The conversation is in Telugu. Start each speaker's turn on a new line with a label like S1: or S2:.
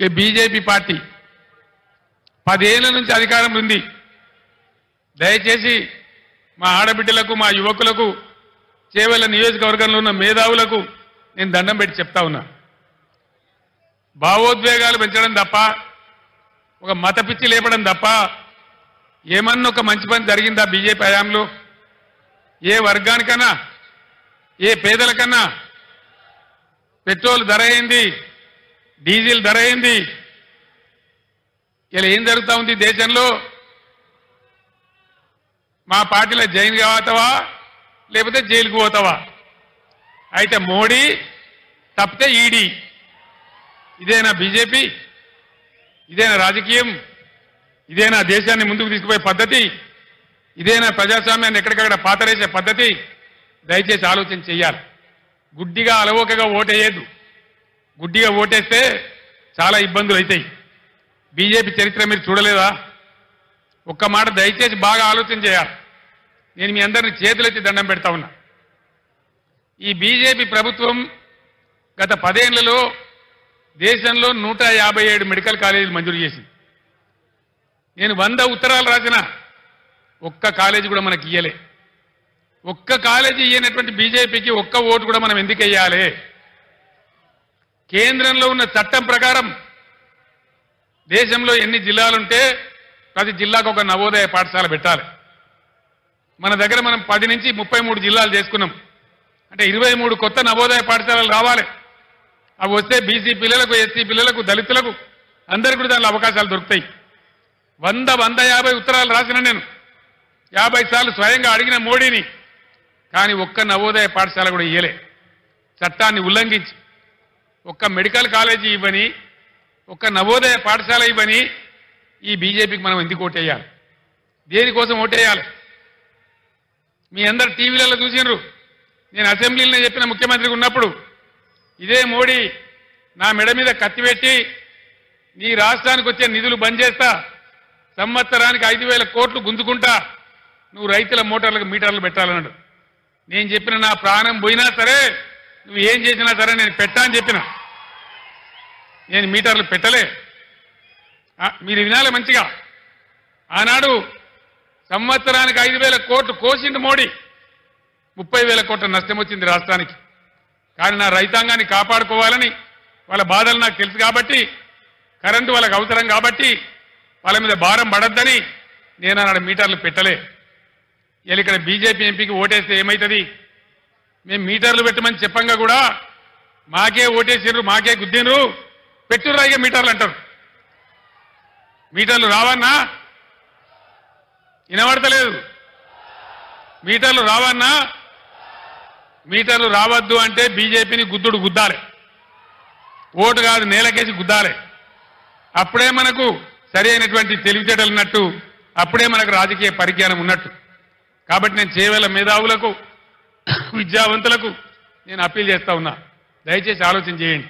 S1: ఈ బీజేపీ పార్టీ 10 ఏళ్ల నుంచి అధికారంలో ఉంది. దయచేసి మా ఆడబిడ్డలకు మా యువకులకు చేవెళ్ల నియోజకవర్గంలో ఉన్న మేధావులకు నేను దండం పెట్టి చెప్తా ఉన్నా. భావోద్వేగాలు పెంచడం తప్ప, ఒక మత పిచ్చి లేపడం తప్ప ఏమన్నా ఒక మంచి పని జరిగిందా బీజేపీ హయాంలో? ఏ వర్గానికన్నా, ఏ పేదలకన్నా పెట్రోల్ ధర అయింది, డీజిల్ ధర అయింది. ఇలా ఏం జరుగుతూ ఉంది దేశంలో? మా పార్టీలో జైలు కావతావా లేకపోతే జైలుకు పోతావా? అయితే మోడీ తప్పితే ఈడీ. ఇదేనా బీజేపీ? ఇదేనా రాజకీయం? ఇదేనా దేశాన్ని ముందుకు తీసుకుపోయే పద్ధతి? ఇదేనా ప్రజాస్వామ్యాన్ని ఎక్కడికక్కడ పాతరేసే పద్ధతి? దయచేసి ఆలోచన చెయ్యాలి. గుడ్డిగా అలవోకగా ఓటేయద్దు. గుడ్డిగా ఓటేస్తే చాలా ఇబ్బందులు అవుతాయి. బీజేపీ చరిత్ర మీరు చూడలేదా? ఒక్క మాట దయచేసి బాగా ఆలోచన చేయాలి. నేను మీ అందరినీ చేతులెత్తి దండం పెడతా ఉన్నా. ఈ బీజేపీ ప్రభుత్వం గత 10 ఏళ్లలో దేశంలో 157 మెడికల్ కాలేజీలు మంజూరు చేసింది. నేను 100 ఉత్తరాలు రాసిన ఒక్క కాలేజీ కూడా మనకి ఇయ్యలే. ఒక్క కాలేజీ ఇయ్యనటువంటి బీజేపీకి ఒక్క ఓటు కూడా మనం ఎందుకు వేయాలి? కేంద్రంలో ఉన్న చట్టం ప్రకారం దేశంలో ఎన్ని జిల్లాలుంటే ప్రతి జిల్లాకు ఒక నవోదయ పాఠశాల పెట్టాలి. మన దగ్గర మనం 10 నుంచి 33 జిల్లాలు చేసుకున్నాం. అంటే 23 కొత్త నవోదయ పాఠశాలలు రావాలి. అవి వస్తే బీసీ పిల్లలకు, ఎస్సీ పిల్లలకు, దళితులకు అందరికీ కూడా దానిలో అవకాశాలు దొరుకుతాయి. 150 ఉత్తరాలు రాసిన నేను 50 సార్లు స్వయంగా అడిగిన మోడీని. కానీ ఒక్క నవోదయ పాఠశాల కూడా ఇయ్యలే. చట్టాన్ని ఉల్లంఘించి ఒక్క మెడికల్ కాలేజీ ఇవ్వని, ఒక్క నవోదయ పాఠశాల ఇవ్వని ఈ బీజేపీకి మనం ఎందుకు ఓటేయాలి? దేనికోసం ఓటేయాలి? మీ అందరు టీవీలలో చూసినారు. నేను అసెంబ్లీలో చెప్పిన ముఖ్యమంత్రికి ఉన్నప్పుడు ఇదే మోడీ నా మెడ మీద కత్తి పెట్టి నీ రాష్ట్రానికి వచ్చే నిధులు బంద్ చేస్తా, సంవత్సరానికి 5,000 కోట్లు గుంజుకుంటా, నువ్వు రైతుల మోటార్లకు మీటర్లు పెట్టాలన్నాడు. నేను చెప్పిన నా ప్రాణం పోయినా సరే, నువ్వు ఏం చేసినా సరే నేను పెట్టా అని చెప్పిన. నేను మీటర్లు పెట్టలే. మీరు వినాలి మంచిగా. ఆనాడు సంవత్సరానికి 5,000 కోట్లు కోసిండు మోడీ. 30,000 కోట్ల నష్టం వచ్చింది రాష్ట్రానికి. కానీ నా రైతాంగాన్ని కాపాడుకోవాలని, వాళ్ళ బాధలు నాకు తెలుసు కాబట్టి, కరెంటు వాళ్ళకి అవసరం కాబట్టి, వాళ్ళ మీద భారం పడద్దని నేను ఆనాడు మీటర్లు పెట్టలే. ఇలా ఇక్కడ బీజేపీ ఎంపీకి ఓటేస్తే ఏమవుతుంది? మేము మీటర్లు పెట్టమని చెప్పంగా కూడా మాకే ఓటేసిర్రు, మాకే గుద్దినరు, పెట్టుర్రా ఇక మీటర్లు అంటారు. మీటర్లు రావన్నా? వినబడతలేదు. మీటర్లు రావన్నా? మీటర్లు రావద్దు అంటే బీజేపీని గుద్దుడు గుద్దాలి. ఓటు కాదు, నేలకేసి గుద్దాలి. అప్పుడే మనకు సరి అయినటువంటి తెలివితేటలు ఉన్నట్టు, అప్పుడే మనకు రాజకీయ పరిజ్ఞానం ఉన్నట్టు. కాబట్టి నేను చేవేళ్ల మేధావులకు, విద్యావంతులకు నేను అప్పీల్ చేస్తా ఉన్నా, దయచేసి ఆలోచన చేయండి.